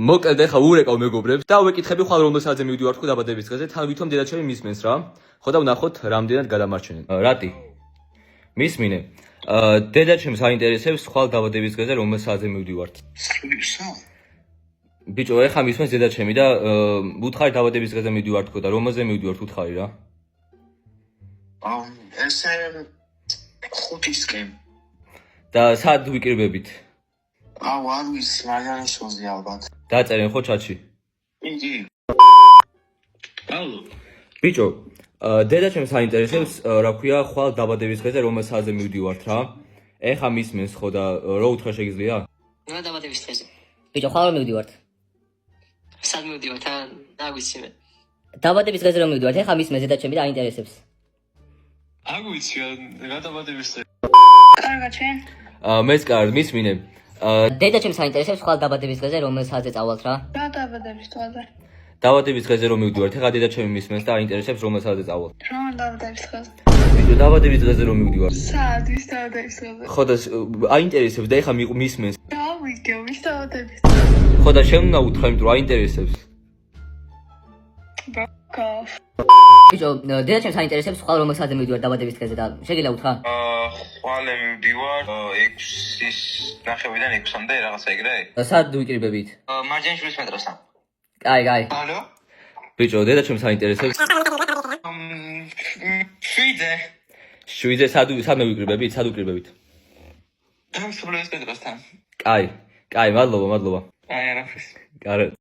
მოკლედ ეხა ურეკავ მეგობრებს და ვეკითხები ხვალ რომ სადზე მივდივარ თქო დაბადების დღეზე თან ვითომ დედაჩემი მისმენს რა ხო და ვნახოთ რამდენად გადამარჩენენ რატი მისმინე დედაჩემს აინტერესებს ხვალ დაბადების დღეზე რომ სადზე მივდივართ ბიჭო ეხა მისმენს დედაჩემი და უთხარი დაბადების დღეზე მივდივარ თქო და რომელზე მივდივართ უთხარი რა ესე ხუთისკენ და სად ვიკრიბებით არ ვიცი მაგალითზე ალბათ დაწერენ ხო ჩატში იგი ალო ბიჭო დედაჩემს აინტერესებს რა ქვია ხვალ დაბადების დღეზე რომ სადზე მივდივართ რა ეხა მისმენს ხო და რო უთხრა შეგიძლია რა დაბადების დღეზე ბიჭო ხვალ რომ მივდივართ სად მივდივართ არ ვიცი მე დაბადების დღეზე რომ მივდივართ ეხა მისმენს დედაჩემი და აინტერესებს არ ვიცი რა დაბადების დღე კარგად ჩვენ მეც კარგ მისმინე დედაჩემს აინტერესებს ხვალ დაბადების დღეზე რომ სადზე წავალთ რა რა დაბადების დღეზე დაბადების დღეზე რომ მივდივართ ეხა დედაჩემი მისმენს და აინტერესებს რომ სადზე წავალთ რა დაბადების დღეზე ბიჭო დაბადების დღეზე რომ მივდივართ სად ვის დაბადების დღეზე ხო და აინტერესებს და ეხა მისმენს რა ვიგე ვის დაბადების ხო და შენ უნდა უთხრა იმიტომ რომ აინტერესებს ბაკა ბიჭო დედაჩემს აინტერესებს ხვალ რომ სადზე მივდივართ დაბადების დღეზე და შეგიძლია უთხრა ხვალე მივდივარ 6-ის ნახევიდან 6-მდე რაღაცა ეგრე სად ვიკრიბებით მარჯანიშვილის მეტროსთან კაი ალო ბიჭო დედაჩემს აინტერესებს 7-ზე სად მივიკრიბებით სად ვიკრიბებით დამსრულების მეტროსთან კაი მადლობა აი არაფერს კარგად